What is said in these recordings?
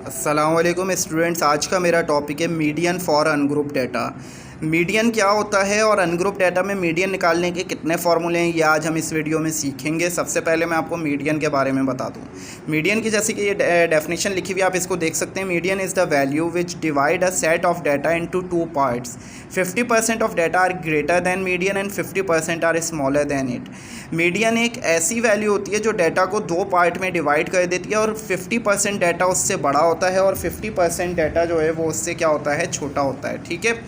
अस्सलाम वालेकुम स्टूडेंट्स। आज का मेरा टॉपिक है median for ungroup data. Median क्या होता है और अनग्रुप डाटा में मीडियन निकालने के कितने फार्मूले हैं ये आज हम इस वीडियो में सीखेंगे। सबसे पहले मैं आपको मीडियन के बारे में बता दूं। मीडियन की जैसे कि ये डेफिनेशन लिखी हुई आप इसको देख सकते हैं। Median is the value which divide a set of data into two parts. 50% of data are greater than median and 50% are smaller than it. Median एक ऐसी वैल्यू होती है जो डाटा को दो पार्ट में डिवाइड कर देती है और 50% डाटा उससे बड़ा होता है और 50% डाटा जो है वो उससे क्या होता है, छोटा होता है। ठीक है।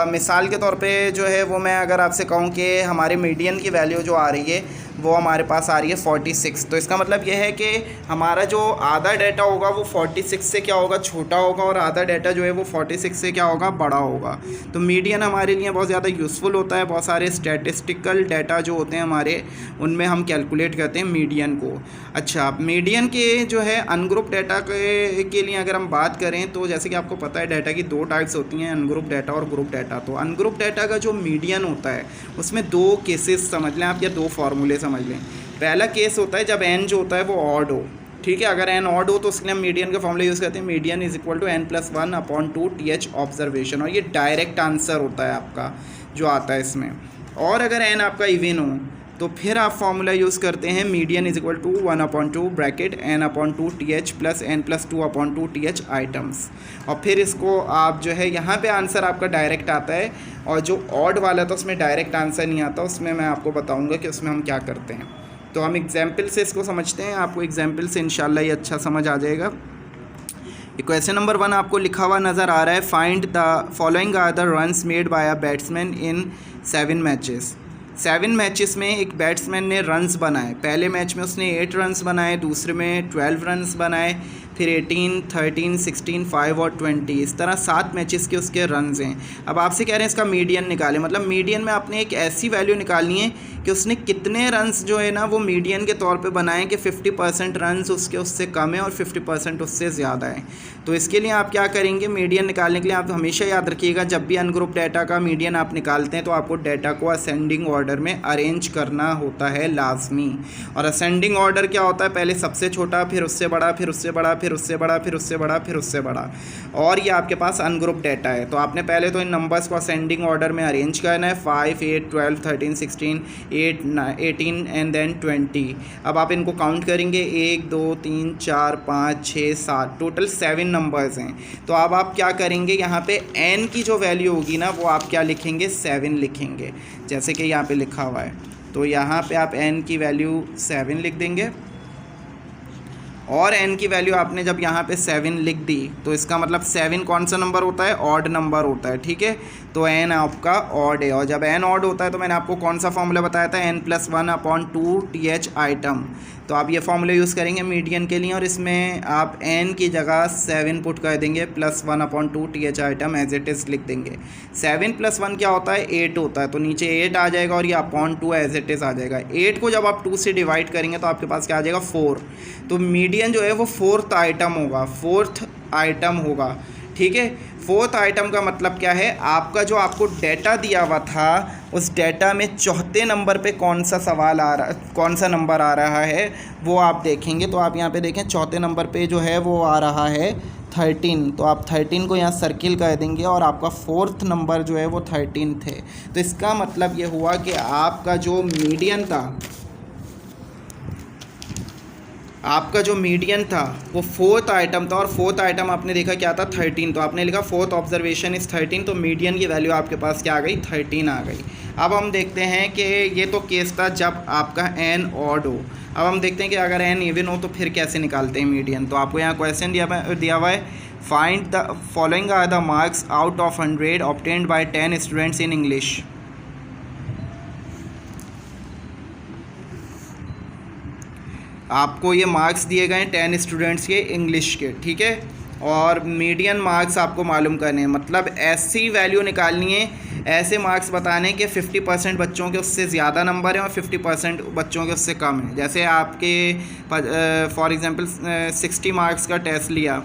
मिसाल के तौर पे जो है वो मैं अगर आपसे कहूँ कि हमारे मीडियन की वैल्यू जो आ रही है वो हमारे पास आ रही है 46, तो इसका मतलब ये है कि हमारा जो आधा डाटा होगा वो 46 से क्या होगा, छोटा होगा, और आधा डाटा जो है वो 46 से क्या होगा, बड़ा होगा। तो मीडियन हमारे लिए बहुत ज़्यादा यूज़फुल होता है। बहुत सारे स्टैटिस्टिकल डाटा जो होते हैं हमारे, उनमें हम कैलकुलेट करते हैं मीडियन को। अच्छा, मीडियन के जो है अनग्रुप डाटा के लिए अगर हम बात करें तो जैसे कि आपको पता है डाटा की दो टाइप्स होती हैं, अनग्रुप डाटा और ग्रुप डाटा। तो अनग्रुप डाटा का जो मीडियन होता है उसमें दो केसेस समझ लें आप, या दो फार्मूले समझ लें। पहला केस होता है जब एन जो होता है वो ऑड हो। ठीक है, अगर एन ऑड हो तो उसके लिए हम मीडियन का फॉर्मूला यूज़ करते हैं। Median is equal to n+1/2 TH observation, और ये डायरेक्ट आंसर होता है आपका जो आता है इसमें। और अगर एन आपका इवन हो तो फिर आप फार्मूला यूज़ करते हैं median is equal to 1/2 bracket n/2 TH plus n+2/2 TH items. और फिर इसको आप जो है यहाँ पे आंसर आपका डायरेक्ट आता है, और जो ऑड वाला था उसमें डायरेक्ट आंसर नहीं आता। उसमें मैं आपको बताऊँगा कि उसमें हम क्या करते हैं। तो हम एग्जाम्पल से इसको समझते हैं। आपको एग्जाम्पल से इंशाल्लाह ये अच्छा समझ आ जाएगा। क्वेश्चन नंबर 1 आपको लिखा हुआ नज़र आ रहा है, find the following are the runs made by a batsman in 7 matches. 7 matches में एक बैट्समैन ने रन्स बनाए। पहले मैच में उसने 8 रन्स बनाए, दूसरे में 12 रन्स बनाए, फिर 18, 13, 16, 5 और 20, इस तरह 7 मैचेस के उसके रन्स हैं। अब आपसे कह रहे हैं इसका मीडियन निकालें। मतलब मीडियन में आपने एक ऐसी वैल्यू निकालनी है कि उसने कितने रन्स जो है ना वो मीडियन के तौर पे बनाएं कि 50% रन्स उससे कम है और 50% उससे ज़्यादा है। तो इसके लिए आप क्या करेंगे, मीडियन निकालने के लिए आप हमेशा याद रखिएगा जब भी अनग्रुप डाटा का मीडियन आप निकालते हैं तो आपको डाटा को असेंडिंग ऑर्डर में अरेंज करना होता है लाजमी। और असेंडिंग ऑर्डर क्या होता है, पहले सबसे छोटा, फिर उससे बड़ा, फिर उससे बड़ा, फिर उससे बड़ा, फिर उससे बड़ा, फिर उससे बड़ा। और ये आपके पास अनग्रुप डाटा है तो आपने पहले तो इन नंबर्स को असेंडिंग ऑर्डर में अरेंज करना है। 5, 8, 12, 13, 16, 8, 18 एंड देन 20। अब आप इनको काउंट करेंगे, 1, 2, 3, 4, 5, 6, 7, टोटल 7 नंबर्स हैं। तो अब आप क्या करेंगे, यहाँ पे n की जो वैल्यू होगी ना वो आप क्या लिखेंगे, 7 लिखेंगे, जैसे कि यहाँ पे लिखा हुआ है। तो यहाँ पे आप n की वैल्यू 7 लिख देंगे। और n की वैल्यू आपने जब यहाँ पे 7 लिख दी तो इसका मतलब 7 कौन सा नंबर होता है, ऑड नंबर होता है। ठीक है, तो n आपका ऑड है, और जब n ऑड होता है तो मैंने आपको कौन सा फॉर्मूला बताया था, n+1/2 TH आइटम। तो आप ये फॉर्मूला यूज़ करेंगे मीडियन के लिए, और इसमें आप n की जगह 7 पुट कर देंगे, +1/2 TH item as it is लिख देंगे। 7 + 1 क्या होता है, 8 होता है, तो नीचे 8 आ जाएगा और ये /2 एज इट इज़ आ जाएगा। 8 को जब आप 2 से डिवाइड करेंगे तो आपके पास क्या आ जाएगा, 4। तो मीडियन जो है वो 4th आइटम होगा, 4th आइटम होगा। ठीक है, 4th आइटम का मतलब क्या है, आपका जो आपको डाटा दिया हुआ था उस डाटा में चौथे नंबर पे कौन सा सवाल आ रहा, कौन सा नंबर आ रहा है वो आप देखेंगे। तो आप यहाँ पे देखें चौथे नंबर पे जो है वो आ रहा है 13, तो आप 13 को यहाँ सर्किल कर देंगे और आपका 4th नंबर जो है वो 13 थे। तो इसका मतलब ये हुआ कि आपका जो मीडियन था, आपका जो मीडियन था वो 4th आइटम था, और 4th आइटम आपने देखा क्या था, 13। तो आपने लिखा 4th ऑब्जर्वेशन इज़ 13, तो मीडियन की वैल्यू आपके पास क्या आ गई, 13 आ गई। अब हम देखते हैं कि ये तो केस था जब आपका n ऑड हो। अब हम देखते हैं कि अगर n इवन हो तो फिर कैसे निकालते हैं मीडियन। तो आपको यहाँ क्वेश्चन दिया हुआ है, find the following are the marks out of 100 obtained by 10 students in English. आपको ये मार्क्स दिए गए हैं 10 स्टूडेंट्स के इंग्लिश के। ठीक है, और मीडियन मार्क्स आपको मालूम करने हैं, मतलब ऐसी वैल्यू निकालनी है, ऐसे मार्क्स बताने कि 50% बच्चों के उससे ज़्यादा नंबर हैं और 50% बच्चों के उससे कम हैं। जैसे आपके फॉर एग्ज़ाम्पल 60 मार्क्स का टेस्ट लिया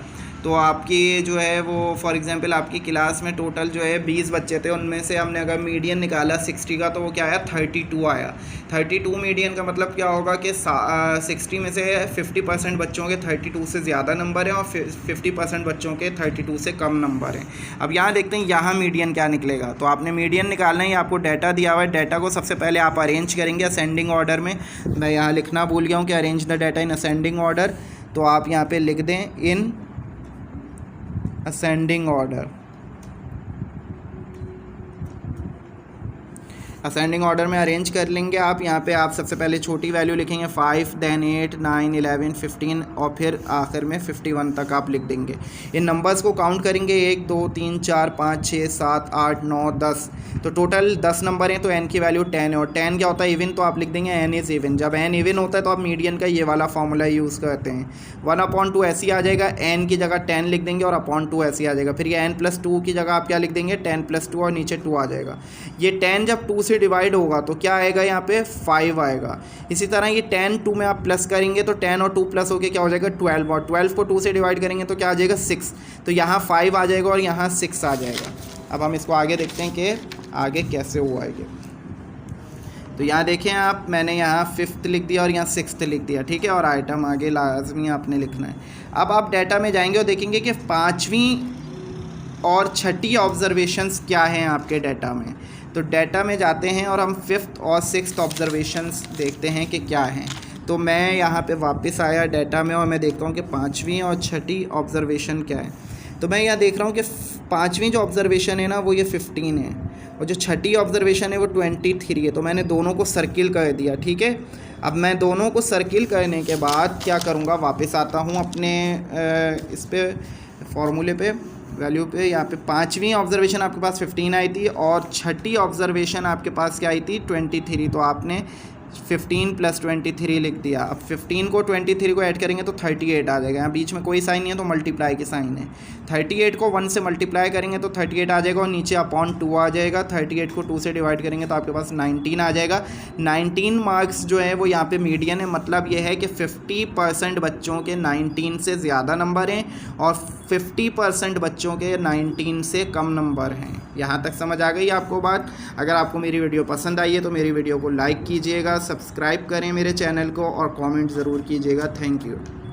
तो आपकी जो है वो फॉर एग्जांपल आपकी क्लास में टोटल जो है 20 बच्चे थे, उनमें से हमने अगर मीडियन निकाला 60 का तो वो क्या आया 32 आया। 32 मीडियन का मतलब क्या होगा कि 60 में से 50% बच्चों के 32 से ज़्यादा नंबर हैं और 50% बच्चों के 32 से कम नंबर हैं। अब यहाँ देखते हैं यहाँ मीडियन क्या निकलेगा। तो आपने मीडियन निकालना है, आपको डाटा दिया हुआ है। डाटा को सबसे पहले आप अरेंज करेंगे असेंडिंग ऑर्डर में। मैं यहाँ लिखना भूल गया हूँ कि arrange the data in ascending order, तो आप यहाँ पे लिख दें in ascending order. Ascending order में अरेंज कर लेंगे आप। यहाँ पे आप सबसे पहले छोटी वैल्यू लिखेंगे 5, देन 8, 9, 11, 15 और फिर आखिर में 51 तक आप लिख देंगे। इन नंबर्स को काउंट करेंगे 1, 2, 3, 4, 5, 6, 7, 8, 9, 10। तो टोटल 10 नंबर हैं, तो n की वैल्यू 10 है। और 10 क्या होता है इवन, तो आप लिख देंगे n इज़ इवन। जब n इवन होता है तो आप मीडियन का ये वाला फॉर्मूला यूज़ करते हैं। 1/2 ऐसे ही आ जाएगा, n की जगह 10 लिख देंगे और अपॉन 2 ऐसे ही आ जाएगा। फिर ये n+2 की जगह आप क्या लिख देंगे 10+2 और नीचे 2 आ जाएगा। ये 10 जब 2 से डिवाइड होगा तो क्या आएगा यहाँ पे 5 आएगा। इसी तरह ये 10 2 में आप प्लस करेंगे तो 10 और 2 प्लस होके क्या हो जाएगा 12, और 12 को 2 से डिवाइड करेंगे तो क्या आ जाएगा 6। तो यहाँ 5 आ जाएगा और यहाँ 6 आ जाएगा। अब हम इसको आगे देखते हैं कि आगे कैसे हुआ है। तो यहाँ देखें आप, मैंने यहाँ 5th लिख दिया और यहाँ 6th लिख दिया, ठीक है। और आइटम आगे लाजमी आपने लिखना है। अब आप डाटा में जाएंगे और देखेंगे कि 5वीं और 6ठी ऑब्जर्वेशंस क्या हैं आपके डाटा में। तो डाटा में जाते हैं और हम 5th और 6th ऑब्जर्वेशंस देखते हैं कि क्या हैं। तो मैं यहाँ पे वापस आया डाटा में और मैं देखता हूँ कि 5वीं और 6ठी ऑब्जर्वेशन क्या है। तो मैं यहाँ देख रहा हूँ कि 5वीं जो ऑब्जर्वेशन है ना वो ये 15 है और जो 6ठी ऑब्जर्वेशन है वो 23 है। तो मैंने दोनों को सर्किल कर दिया, ठीक है। अब मैं दोनों को सर्किल करने के बाद क्या करूँगा, वापस आता हूँ अपने इस पे फॉर्मूले पे, वैल्यू पे। यहाँ पे 5वीं ऑब्जर्वेशन आपके पास 15 आई थी और 6ठी ऑब्जर्वेशन आपके पास क्या आई थी 23। तो आपने 15 + 23 लिख दिया। अब 15 को 23 को ऐड करेंगे तो 38 आ जाएगा। यहाँ बीच में कोई साइन नहीं है तो मल्टीप्लाई की साइन है। 38 को 1 से मल्टीप्लाई करेंगे तो 38 आ जाएगा और नीचे अपॉन 2 आ जाएगा। 38 को 2 से डिवाइड करेंगे तो आपके पास 19 आ जाएगा। 19 मार्क्स जो है वो यहाँ पे मीडियन है। मतलब ये है कि 50% बच्चों के 19 से ज़्यादा नंबर हैं और 50% बच्चों के 19 से कम नंबर हैं। यहाँ तक समझ आ गई आपको बात। अगर आपको मेरी वीडियो पसंद आई है तो मेरी वीडियो को लाइक कीजिएगा, सब्सक्राइब करें मेरे चैनल को और कमेंट ज़रूर कीजिएगा। Thank you.